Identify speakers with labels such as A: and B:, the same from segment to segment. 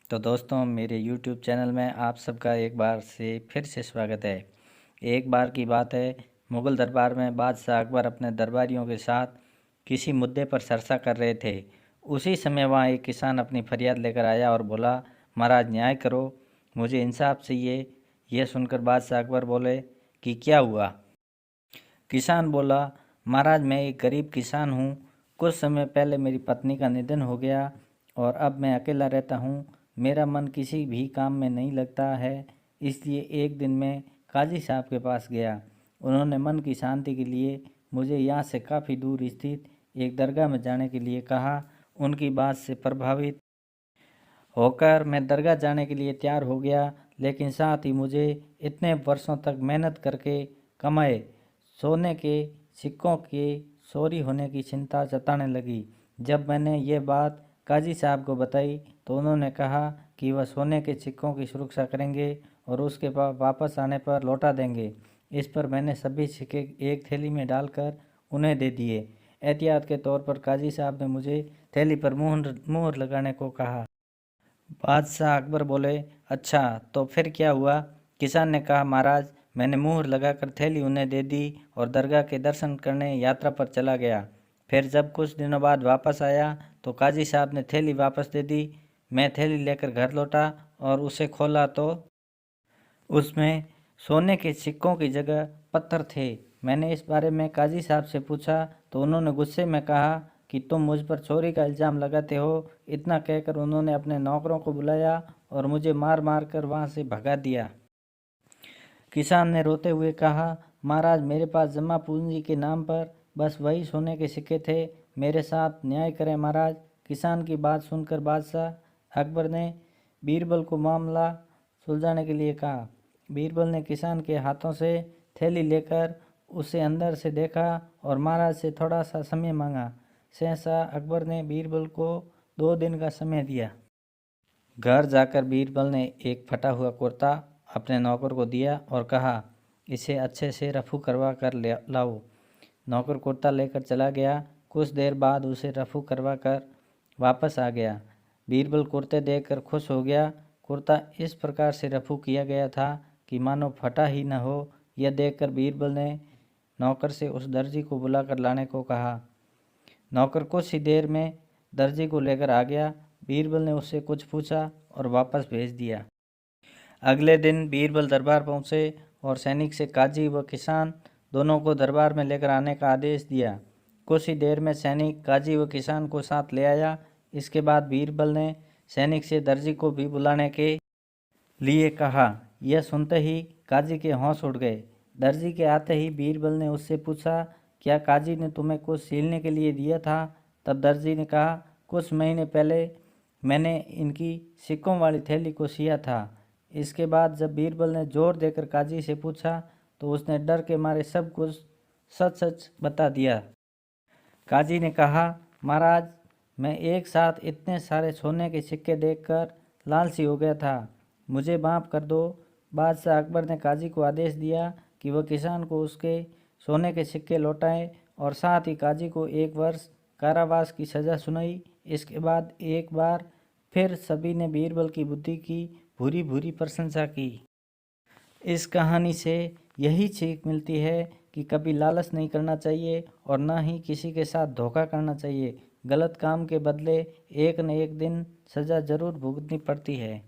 A: तो दोस्तों मेरे YouTube चैनल में आप सबका एक बार से फिर से स्वागत है। एक बार की बात है, मुग़ल दरबार में बादशाह अकबर अपने दरबारियों के साथ किसी मुद्दे पर चर्चा कर रहे थे। उसी समय वहाँ एक किसान अपनी फरियाद लेकर आया और बोला, महाराज न्याय करो, मुझे इंसाफ चाहिए। यह सुनकर बादशाह अकबर बोले कि क्या हुआ? किसान बोला, महाराज मैं एक गरीब किसान हूँ। कुछ समय पहले मेरी पत्नी का निधन हो गया और अब मैं अकेला रहता हूँ। मेरा मन किसी भी काम में नहीं लगता है, इसलिए एक दिन मैं काजी साहब के पास गया। उन्होंने मन की शांति के लिए मुझे यहाँ से काफ़ी दूर स्थित एक दरगाह में जाने के लिए कहा। उनकी बात से प्रभावित होकर मैं दरगाह जाने के लिए तैयार हो गया, लेकिन साथ ही मुझे इतने वर्षों तक मेहनत करके कमाए सोने के सिक्कों के चोरी होने की चिंता जताने लगी। जब मैंने ये बात काजी साहब को बताई तो उन्होंने कहा कि वह सोने के सिक्कों की सुरक्षा करेंगे और उसके बाद वापस आने पर लौटा देंगे। इस पर मैंने सभी सिक्के एक थैली में डालकर उन्हें दे दिए। एहतियात के तौर पर काजी साहब ने मुझे थैली पर मुहर लगाने को कहा। बादशाह अकबर बोले, अच्छा तो फिर क्या हुआ? किसान ने कहा, महाराज मैंने मुहर लगाकर थैली उन्हें दे दी और दरगाह के दर्शन करने यात्रा पर चला गया। फिर जब कुछ दिनों बाद वापस आया तो काजी साहब ने थैली वापस दे दी। मैं थैली लेकर घर लौटा और उसे खोला तो उसमें सोने के सिक्कों की जगह पत्थर थे। मैंने इस बारे में काजी साहब से पूछा तो उन्होंने गुस्से में कहा कि तुम मुझ पर चोरी का इल्ज़ाम लगाते हो। इतना कहकर उन्होंने अपने नौकरों को बुलाया और मुझे मार मार कर वहाँ से भगा दिया। किसान ने रोते हुए कहा, महाराज मेरे पास जमा पूंजी के नाम पर बस वही सोने के सिक्के थे। मेरे साथ न्याय करें महाराज। किसान की बात सुनकर बादशाह अकबर ने बीरबल को मामला सुलझाने के लिए कहा। बीरबल ने किसान के हाथों से थैली लेकर उसे अंदर से देखा और महाराज से थोड़ा सा समय मांगा। शहंशाह अकबर ने बीरबल को 2 दिन का समय दिया। घर जाकर बीरबल ने एक फटा हुआ कुर्ता अपने नौकर को दिया और कहा, इसे अच्छे से रफू करवा कर लाओ। नौकर कुर्ता लेकर चला गया। कुछ देर बाद उसे रफू करवा कर वापस आ गया। बीरबल कुर्ते देखकर खुश हो गया। कुर्ता इस प्रकार से रफू किया गया था कि मानो फटा ही न हो। यह देखकर बीरबल ने नौकर से उस दर्जी को बुलाकर लाने को कहा। नौकर कुछ ही देर में दर्जी को लेकर आ गया। बीरबल ने उससे कुछ पूछा और वापस भेज दिया। अगले दिन बीरबल दरबार पहुँचे और सैनिक से काजी व किसान दोनों को दरबार में लेकर आने का आदेश दिया। कुछ ही देर में सैनिक काजी व किसान को साथ ले आया। इसके बाद बीरबल ने सैनिक से दर्जी को भी बुलाने के लिए कहा। यह सुनते ही काजी के होश उड़ गए। दर्जी के आते ही बीरबल ने उससे पूछा, क्या काजी ने तुम्हें कुछ सीलने के लिए दिया था? तब दर्जी ने कहा, कुछ महीने पहले मैंने इनकी सिक्कों वाली थैली को सिया था। इसके बाद जब बीरबल ने जोर देकर काजी से पूछा तो उसने डर के मारे सब कुछ सच सच बता दिया। काजी ने कहा, महाराज मैं एक साथ इतने सारे सोने के सिक्के देखकर लालची हो गया था, मुझे माफ़ कर दो। बादशाह अकबर ने काजी को आदेश दिया कि वह किसान को उसके सोने के सिक्के लौटाए और साथ ही काजी को 1 वर्ष कारावास की सज़ा सुनाई। इसके बाद एक बार फिर सभी ने बीरबल की बुद्धि की भूरी भूरी प्रशंसा की। इस कहानी से यही सीख मिलती है कि कभी लालच नहीं करना चाहिए और ना ही किसी के साथ धोखा करना चाहिए। गलत काम के बदले एक न एक दिन सज़ा ज़रूर भुगतनी पड़ती है।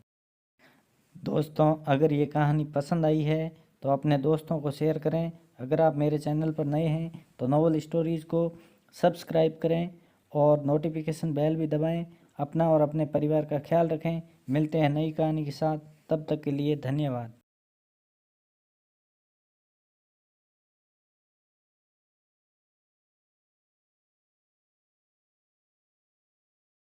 A: दोस्तों अगर ये कहानी पसंद आई है तो अपने दोस्तों को शेयर करें। अगर आप मेरे चैनल पर नए हैं तो नॉवल स्टोरीज़ को सब्सक्राइब करें और नोटिफिकेशन बेल भी दबाएं। अपना और अपने परिवार का ख्याल रखें। मिलते हैं नई कहानी के साथ, तब तक के लिए धन्यवाद।